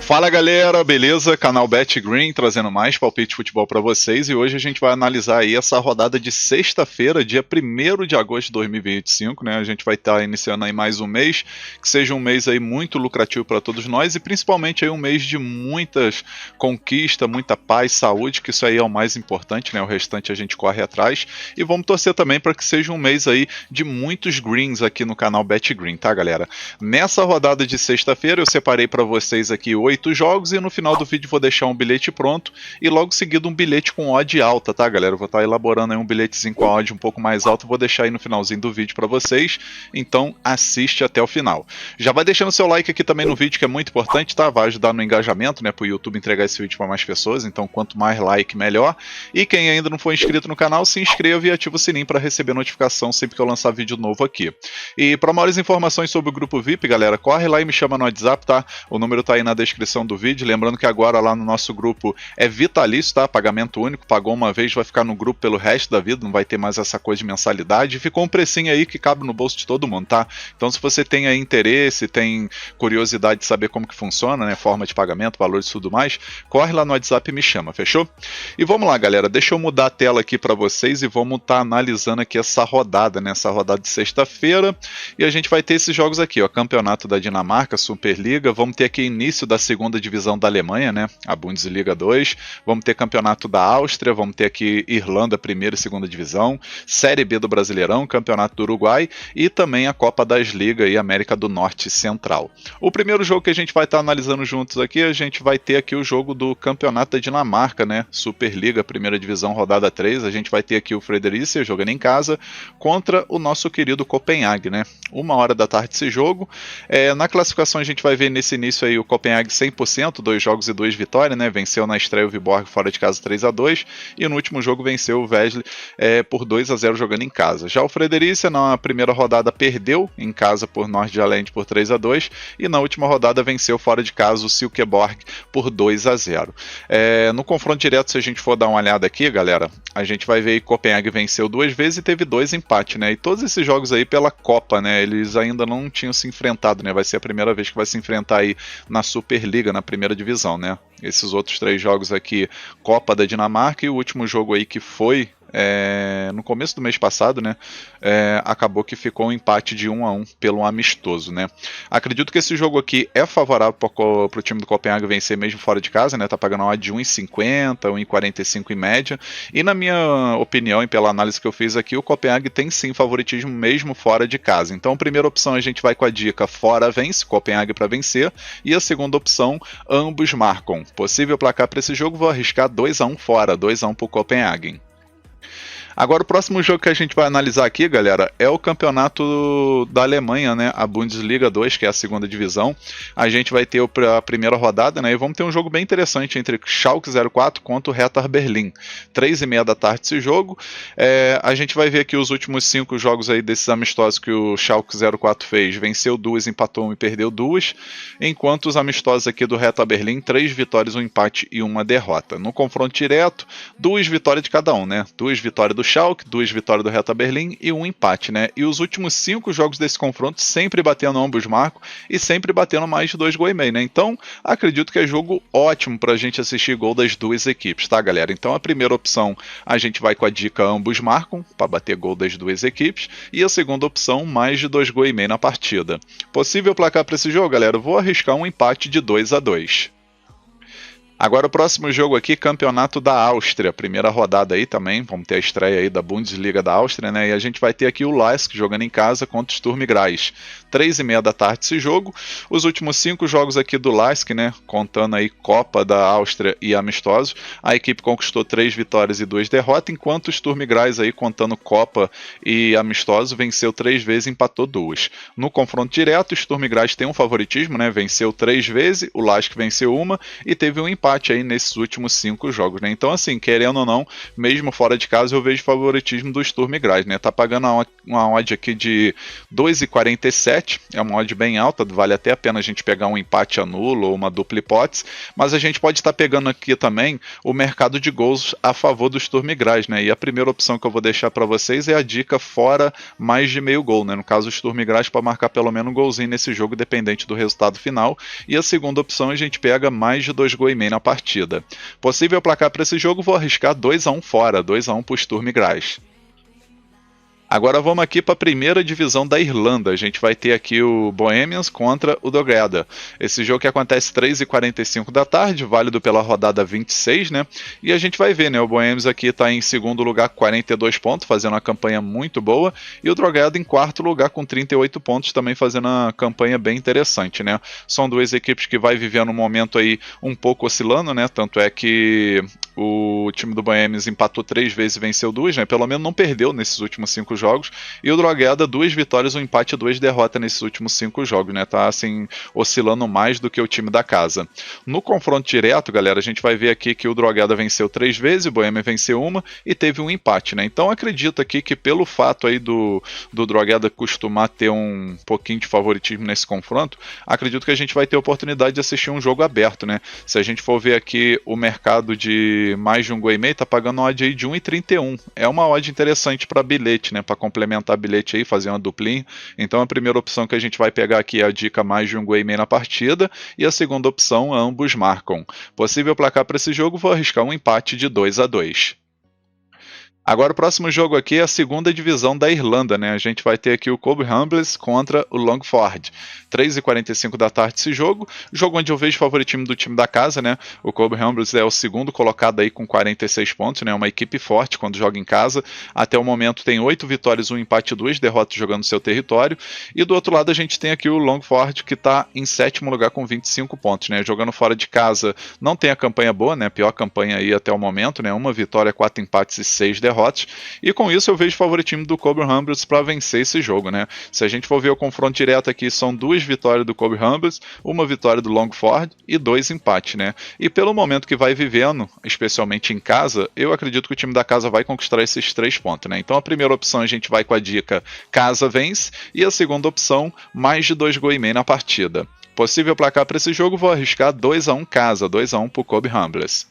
Fala galera, beleza? Canal BetGreen trazendo mais palpite de futebol para vocês e hoje a gente vai analisar aí essa rodada de sexta-feira, dia 1º de agosto de 2025, né? A gente vai estar iniciando aí mais um mês, que seja um mês aí muito lucrativo para todos nós e principalmente aí um mês de muitas conquistas, muita paz, saúde, que isso aí é o mais importante, né? O restante a gente corre atrás e vamos torcer também para que seja um mês aí de muitos greens aqui no canal BetGreen, tá galera? Nessa rodada de sexta-feira eu separei para vocês aqui 8 jogos e no final do vídeo vou deixar um bilhete pronto e logo seguido um bilhete com odd alta, tá galera? Eu vou estar elaborando aí um bilhetezinho com a odd um pouco mais alto, vou deixar aí no finalzinho do vídeo para vocês, então assiste até o final. Já vai deixando seu like aqui também no vídeo que é muito importante, tá? Vai ajudar no engajamento, né? Para o YouTube entregar esse vídeo para mais pessoas, então quanto mais like melhor. E quem ainda não for inscrito no canal, se inscreva e ativa o sininho para receber notificação sempre que eu lançar vídeo novo aqui. E para maiores informações sobre o grupo VIP, galera, corre lá e me chama no WhatsApp, tá? O número tá aí na descrição do vídeo, lembrando que agora lá no nosso grupo é vitalício, tá? Pagamento único, pagou uma vez, vai ficar no grupo pelo resto da vida, não vai ter mais essa coisa de mensalidade, ficou um precinho aí que cabe no bolso de todo mundo, tá? Então se você tem aí interesse, tem curiosidade de saber como que funciona, né? Forma de pagamento, valores e tudo mais, corre lá no WhatsApp e me chama, fechou? E vamos lá galera, deixa eu mudar a tela aqui para vocês e vamos estar analisando aqui essa rodada, né? Essa rodada de sexta-feira, e a gente vai ter esses jogos aqui, ó, Campeonato da Dinamarca, Superliga, vamos ter aqui início da segunda divisão da Alemanha, né, a Bundesliga 2, vamos ter campeonato da Áustria, vamos ter aqui Irlanda, primeira e segunda divisão, Série B do Brasileirão, campeonato do Uruguai e também a Copa das Ligas e América do Norte e Central. O primeiro jogo que a gente vai estar analisando juntos aqui, a gente vai ter aqui o jogo do campeonato da Dinamarca, né, Superliga, primeira divisão, rodada 3, a gente vai ter aqui o Fredericia jogando em casa contra o nosso querido Copenhague, né, 1h da tarde esse jogo. Na classificação a gente vai ver nesse início aí o Copenhague 100%, 2 jogos e 2 vitórias, né? Venceu na estreia o Viborg fora de casa 3-2 e no último jogo venceu o Vesle por 2-0 jogando em casa. Já o Fredericia na primeira rodada perdeu em casa por Nordjylland por 3-2 e na última rodada venceu fora de casa o Silkeborg por 2-0. No confronto direto, se a gente for dar uma olhada aqui, galera, a gente vai ver que Copenhague venceu 2 vezes e teve 2 empates, né? E todos esses jogos aí pela Copa, né? Eles ainda não tinham se enfrentado, né? Vai ser a primeira vez que vai se enfrentar aí na Superliga, na primeira divisão, né? Esses outros 3 jogos aqui, Copa da Dinamarca e o último jogo aí que foi no começo do mês passado, né, acabou que ficou um empate de 1-1 pelo amistoso, né. Acredito que esse jogo aqui é favorável para o time do Copenhague vencer mesmo fora de casa, né, tá pagando uma odd de 1,50, 1,45 em média, e na minha opinião e pela análise que eu fiz aqui, o Copenhague tem sim favoritismo mesmo fora de casa. Então, a primeira opção a gente vai com a dica fora vence, Copenhague para vencer, e a segunda opção, ambos marcam. Possível placar para esse jogo, vou arriscar 2-1 fora, 2-1 para o Copenhague. Agora o próximo jogo que a gente vai analisar aqui, galera, é o campeonato da Alemanha, né, a Bundesliga 2, que é a segunda divisão. A gente vai ter a primeira rodada, né, e vamos ter um jogo bem interessante entre Schalke 04 contra o Hertha Berlim. 3h30 da tarde esse jogo. A gente vai ver aqui os últimos 5 jogos aí desses amistosos que o Schalke 04 fez. Venceu 2, empatou 1 e perdeu 2. Enquanto os amistosos aqui do Hertha Berlim, 3 vitórias, 1 empate e 1 derrota. No confronto direto, 2 vitórias de cada um, né, 2 vitórias do Schalke, 2 vitórias do Hertha Berlim e 1 empate, né? E os últimos 5 jogos desse confronto sempre batendo ambos marcos e sempre batendo mais de 2 gols e meio, né? Então, acredito que é jogo ótimo pra gente assistir gol das duas equipes, tá, galera? Então, a primeira opção, a gente vai com a dica ambos marcam, para bater gol das duas equipes, e a segunda opção, mais de 2 gols e meio na partida. Possível placar para esse jogo, galera? Eu vou arriscar um empate de 2-2. Agora o próximo jogo aqui, Campeonato da Áustria, primeira rodada aí também, vamos ter a estreia aí da Bundesliga da Áustria, né, e a gente vai ter aqui o Lask jogando em casa contra o Sturm Graz, 3h30 da tarde esse jogo. Os últimos 5 jogos aqui do Lask, né, contando aí Copa da Áustria e amistosos, a equipe conquistou 3 vitórias e 2 derrotas, enquanto o Sturm Graz aí, contando Copa e amistoso, venceu 3 vezes e empatou 2. No confronto direto, o Sturm Graz tem um favoritismo, né, venceu 3 vezes, o Lask venceu 1 e teve um empate empate aí nesses últimos 5 jogos, né? Então, assim, querendo ou não, mesmo fora de casa, eu vejo favoritismo do Sturm Graz, né? Tá pagando uma odd aqui de 2,47, é uma odd bem alta, vale até a pena a gente pegar um empate anulo ou uma dupla hipótese, mas a gente pode estar pegando aqui também o mercado de gols a favor do Sturm Graz, né? E a primeira opção que eu vou deixar para vocês é a dica fora mais de meio gol, né? No caso, o Sturm Graz para marcar pelo menos um golzinho nesse jogo, dependente do resultado final. E a segunda opção a gente pega mais de 2 gols e meio na partida. Possível placar para esse jogo, vou arriscar 2-1 fora, 2-1 para o Sturm Graz. Agora vamos aqui para a primeira divisão da Irlanda. A gente vai ter aqui o Bohemians contra o Drogheda. Esse jogo que acontece 3h45 da tarde, válido pela rodada 26, né? E a gente vai ver, né? O Bohemians aqui está em segundo lugar com 42 pontos, fazendo uma campanha muito boa. E o Drogheda em quarto lugar com 38 pontos, também fazendo uma campanha bem interessante, né? São duas equipes que vai vivendo um momento aí um pouco oscilando, né? Tanto é que o time do Bohemians empatou 3 vezes e venceu 2, né? Pelo menos não perdeu nesses últimos 5 jogos. E o Drogheda, 2 vitórias, um empate e 2 derrotas nesses últimos 5 jogos, né? Tá assim, oscilando mais do que o time da casa. No confronto direto, galera, a gente vai ver aqui que o Drogheda venceu 3 vezes, o Bohemians venceu uma e teve um empate, né? Então acredito aqui que pelo fato aí do Drogheda costumar ter um pouquinho de favoritismo nesse confronto, acredito que a gente vai ter oportunidade de assistir um jogo aberto, né? Se a gente for ver aqui o mercado de mais de um gol e meio, tá pagando uma odd aí de 1,31. É uma odd interessante para bilhete, né? Para complementar bilhete aí, fazer uma duplinha. Então a primeira opção que a gente vai pegar aqui é a dica mais de um gol e meio na partida, e a segunda opção, ambos marcam. Possível placar para esse jogo, vou arriscar um empate de 2-2. Agora o próximo jogo aqui é a segunda divisão da Irlanda, né? A gente vai ter aqui o Cobh Ramblers contra o Longford. 3h45 da tarde esse jogo onde eu vejo o favoritismo do time da casa, né? O Cobh Ramblers é o segundo colocado aí com 46 pontos, né? Uma equipe forte quando joga em casa. Até o momento tem 8 vitórias, 1 empate e 2 derrotas jogando no seu território. E do outro lado a gente tem aqui o Longford, que está em 7º lugar com 25 pontos, né? Jogando fora de casa não tem a campanha boa, né? Pior campanha aí até o momento, né? 1 vitória, 4 empates e 6 derrotas. E com isso eu vejo o favoritismo do Cobh Ramblers para vencer esse jogo, né? Se a gente for ver o confronto direto aqui, são 2 vitórias do Cobh Ramblers, 1 vitória do Longford e 2 empates, né? E pelo momento que vai vivendo, especialmente em casa, eu acredito que o time da casa vai conquistar esses 3 pontos, né? Então a primeira opção a gente vai com a dica casa vence, e a segunda opção, mais de 2 gols e meio na partida. Possível placar para esse jogo, vou arriscar 2-1 casa, 2-1 para o Cobh Ramblers.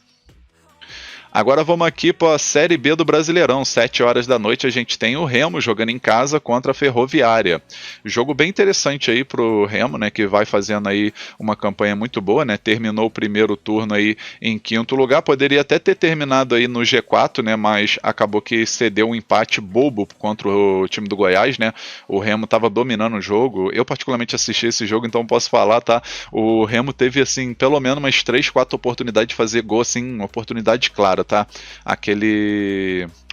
Agora vamos aqui para a Série B do Brasileirão, 7 horas da noite a gente tem o Remo jogando em casa contra a Ferroviária. Jogo bem interessante aí pro Remo, né, que vai fazendo aí uma campanha muito boa, né, terminou o primeiro turno aí em 5º lugar, poderia até ter terminado aí no G4, né, mas acabou que cedeu um empate bobo contra o time do Goiás, né, o Remo estava dominando o jogo, eu particularmente assisti esse jogo, então posso falar, tá, o Remo teve assim, pelo menos umas 3, 4 oportunidades de fazer gol, assim, uma oportunidade clara, tá?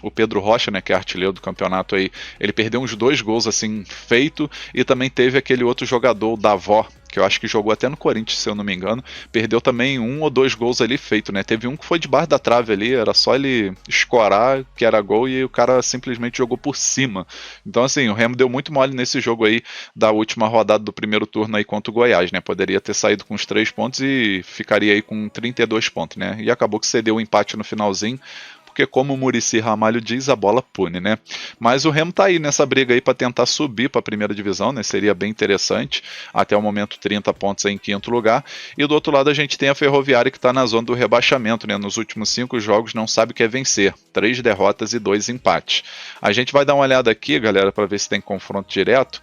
O Pedro Rocha, né, que é artilheiro do campeonato aí, ele perdeu uns 2 gols assim feito, e também teve aquele outro jogador, o Davó, que eu acho que jogou até no Corinthians, se eu não me engano, perdeu também 1 ou 2 gols ali feito, né? Teve um que foi debaixo da trave ali, era só ele escorar que era gol e o cara simplesmente jogou por cima. Então assim, o Remo deu muito mole nesse jogo aí da última rodada do primeiro turno aí contra o Goiás, né? Poderia ter saído com os 3 pontos e ficaria aí com 32 pontos, né? E acabou que cedeu o empate no finalzinho, porque como o Muricy Ramalho diz, a bola pune, né? Mas o Remo tá aí nessa briga aí para tentar subir para a primeira divisão, né? Seria bem interessante. Até o momento 30 pontos aí em 5º lugar. E do outro lado a gente tem a Ferroviária, que está na zona do rebaixamento, né? Nos últimos 5 jogos não sabe o que é vencer. 3 derrotas e 2 empates. A gente vai dar uma olhada aqui, galera, para ver se tem confronto direto.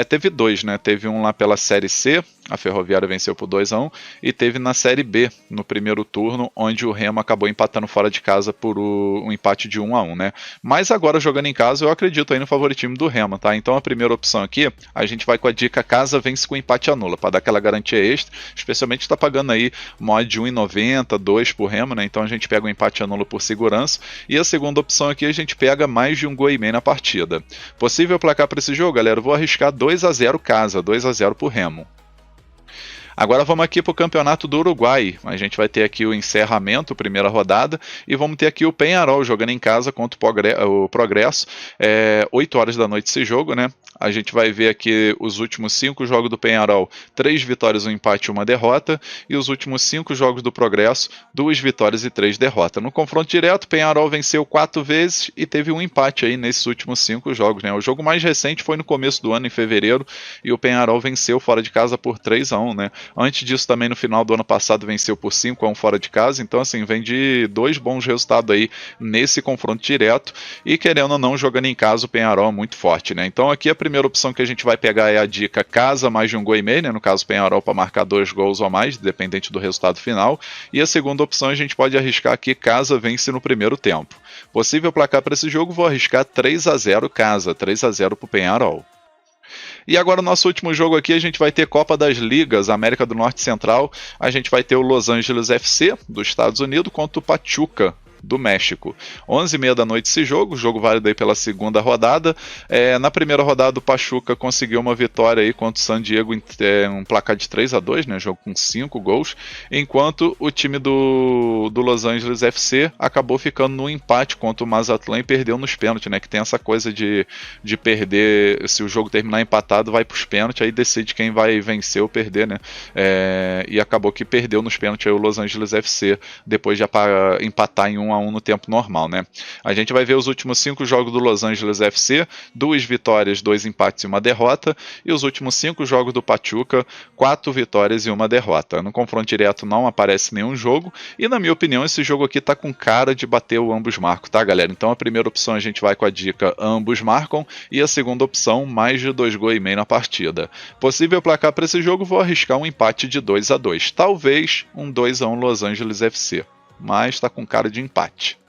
Teve 2, né? Teve um lá pela Série C, a Ferroviária venceu por 2-1, e teve na Série B, no primeiro turno, onde o Remo acabou empatando fora de casa por um empate de 1-1, né? Mas agora, jogando em casa, eu acredito aí no favoritismo do Remo, tá? Então a primeira opção aqui, a gente vai com a dica casa vence com empate anula, para dar aquela garantia extra, especialmente está pagando aí mod de 1,90, 2 por Remo, né? Então a gente pega o empate anula por segurança, e a segunda opção aqui a gente pega mais de 1 gol e meio na partida. Possível placar para esse jogo, galera, eu vou arriscar 2-0 casa, 2-0 por Remo. Agora vamos aqui para o Campeonato do Uruguai. A gente vai ter aqui o encerramento, primeira rodada, e vamos ter aqui o Peñarol jogando em casa contra o Progresso. 8 horas da noite esse jogo, né? A gente vai ver aqui os últimos 5 jogos do Peñarol, 3 vitórias, 1 empate e 1 derrota, e os últimos 5 jogos do Progresso, 2 vitórias e 3 derrotas. No confronto direto, o Peñarol venceu 4 vezes e teve um empate aí nesses últimos 5 jogos, né? O jogo mais recente foi no começo do ano, em fevereiro, e o Peñarol venceu fora de casa por 3-1, né? Antes disso, também no final do ano passado, venceu por 5-1 fora de casa. Então, assim, vem de 2 bons resultados aí nesse confronto direto. E querendo ou não, jogando em casa, o Peñarol é muito forte, né? Então, aqui a primeira opção que a gente vai pegar é a dica casa mais de 1 gol e meio, né? No caso, o Peñarol para marcar 2 gols ou mais, dependente do resultado final. E a segunda opção a gente pode arriscar aqui casa vence no primeiro tempo. Possível placar para esse jogo, vou arriscar 3-0 casa, 3-0 para o Peñarol. E agora o nosso último jogo aqui, a gente vai ter Copa das Ligas, América do Norte e Central. A gente vai ter o Los Angeles FC dos Estados Unidos contra o Pachuca do México. 11h30 da noite esse jogo válido aí pela segunda rodada. Na primeira rodada o Pachuca conseguiu uma vitória aí contra o San Diego em um placar de 3-2, né, jogo com 5 gols, enquanto o time do Los Angeles FC acabou ficando no empate contra o Mazatlán e perdeu nos pênaltis, né, que tem essa coisa de perder, se o jogo terminar empatado vai para os pênaltis, aí decide quem vai vencer ou perder, né, e acabou que perdeu nos pênaltis aí o Los Angeles FC, depois de empatar em 1-1 no tempo normal, né? A gente vai ver os últimos 5 jogos do Los Angeles FC, 2 vitórias, 2 empates e 1 derrota, e os últimos 5 jogos do Pachuca, 4 vitórias e 1 derrota. No confronto direto não aparece nenhum jogo, e na minha opinião esse jogo aqui tá com cara de bater o ambos marcam, tá, galera? Então a primeira opção a gente vai com a dica ambos marcam, e a segunda opção mais de 2 gols e meio na partida. Possível placar para esse jogo, vou arriscar um empate de 2-2, talvez um 2-1 Los Angeles FC, mas está com cara de empate.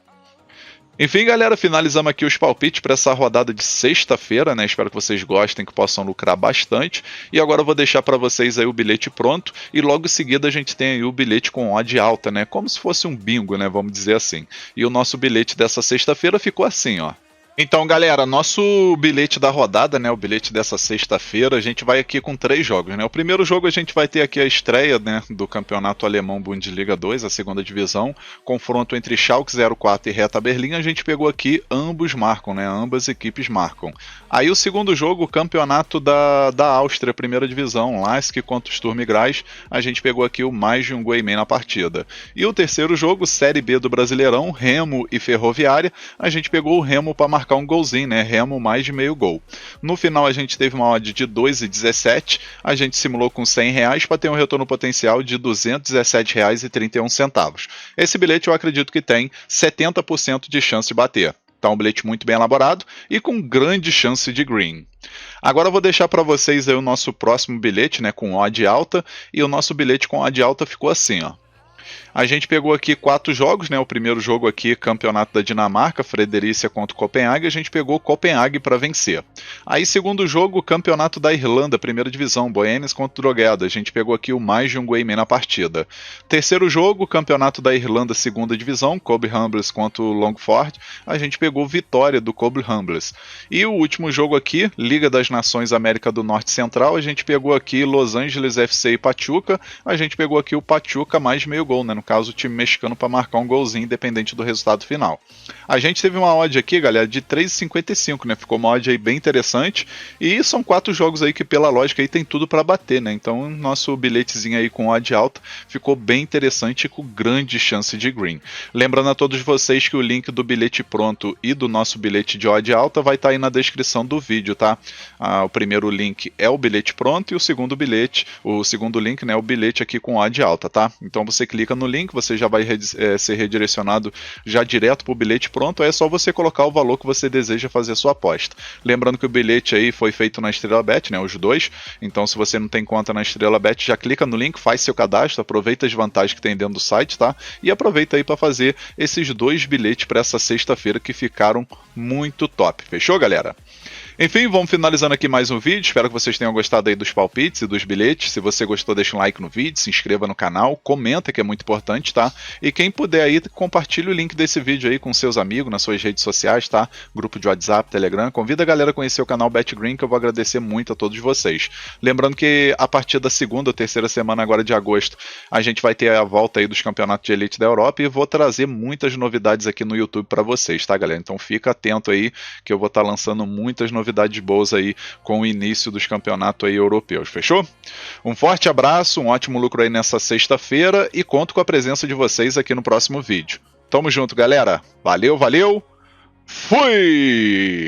Enfim, galera, finalizamos aqui os palpites para essa rodada de sexta-feira, né? Espero que vocês gostem, que possam lucrar bastante. E agora eu vou deixar para vocês aí o bilhete pronto, e logo em seguida a gente tem aí o bilhete com odd alta, né? Como se fosse um bingo, né? Vamos dizer assim. E o nosso bilhete dessa sexta-feira ficou assim, ó. Então, galera, nosso bilhete da rodada, né, o bilhete dessa sexta-feira, a gente vai aqui com 3 jogos, né? O primeiro jogo a gente vai ter aqui a estreia, né, do Campeonato Alemão Bundesliga 2, a segunda divisão, confronto entre Schalke 04 e Hertha Berlim. A gente pegou aqui ambos marcam, né? Ambas equipes marcam. Aí o segundo jogo, o Campeonato da Áustria, primeira divisão, Lask contra o Sturm Graz, a gente pegou aqui o mais de 1 gol e meio na partida. E o terceiro jogo, Série B do Brasileirão, Remo e Ferroviária, a gente pegou o Remo para marcar um golzinho, né? Remo mais de meio gol. No final a gente teve uma odd de 2,17, a gente simulou com R$100 para ter um retorno potencial de R$217,31. Esse bilhete eu acredito que tem 70% de chance de bater. Tá um bilhete muito bem elaborado e com grande chance de green. Agora eu vou deixar para vocês aí o nosso próximo bilhete, né, com odd alta, e o nosso bilhete com odd alta ficou assim, ó. A gente pegou aqui 4 jogos, né? O primeiro jogo aqui, Campeonato da Dinamarca, Fredericia contra o Copenhague, a gente pegou o Copenhague para vencer. Aí, segundo jogo, Campeonato da Irlanda, primeira divisão, Bohemians contra o Drogheda, a gente pegou aqui o mais de 1 gol e meio na partida. Terceiro jogo, Campeonato da Irlanda, segunda divisão, Cobham Humbles contra o Longford, a gente pegou vitória do Cobham Humbles. E o último jogo aqui, Liga das Nações América do Norte e Central, a gente pegou aqui Los Angeles FC e Pachuca, a gente pegou aqui o Pachuca mais de meio gol, né? No caso, o time mexicano para marcar um golzinho independente do resultado final. A gente teve uma odd aqui, galera, de 3,55, né? Ficou uma odd aí bem interessante, e são 4 jogos aí que pela lógica aí tem tudo para bater, né? Então nosso bilhetezinho aí com odd alta ficou bem interessante e com grande chance de green. Lembrando a todos vocês que o link do bilhete pronto e do nosso bilhete de odd alta vai estar aí na descrição do vídeo, tá? O primeiro link é o bilhete pronto e o segundo link, né, é o bilhete aqui com odd alta, tá? Então você clica no link, você já vai ser redirecionado já direto para o bilhete pronto, aí é só você colocar o valor que você deseja fazer a sua aposta. Lembrando que o bilhete aí foi feito na Estrela Bet, né, os dois, então se você não tem conta na Estrela Bet, já clica no link, faz seu cadastro, aproveita as vantagens que tem dentro do site, tá? E aproveita aí para fazer esses 2 bilhetes para essa sexta-feira que ficaram muito top. Fechou, galera? Enfim, vamos finalizando aqui mais um vídeo. Espero que vocês tenham gostado aí dos palpites e dos bilhetes. Se você gostou, deixa um like no vídeo, se inscreva no canal, comenta, que é muito importante, tá? E quem puder aí, compartilha o link desse vídeo aí com seus amigos nas suas redes sociais, tá? Grupo de WhatsApp, Telegram. Convida a galera a conhecer o canal BetGreen, que eu vou agradecer muito a todos vocês. Lembrando que a partir da segunda ou terceira semana agora de agosto, a gente vai ter a volta aí dos campeonatos de elite da Europa e vou trazer muitas novidades aqui no YouTube para vocês, tá, galera? Então fica atento aí, que eu vou estar lançando muitas novidades boas aí com o início dos campeonatos aí europeus, fechou? Um forte abraço, um ótimo lucro aí nessa sexta-feira e conto com a presença de vocês aqui no próximo vídeo. Tamo junto, galera. Valeu, valeu. Fui!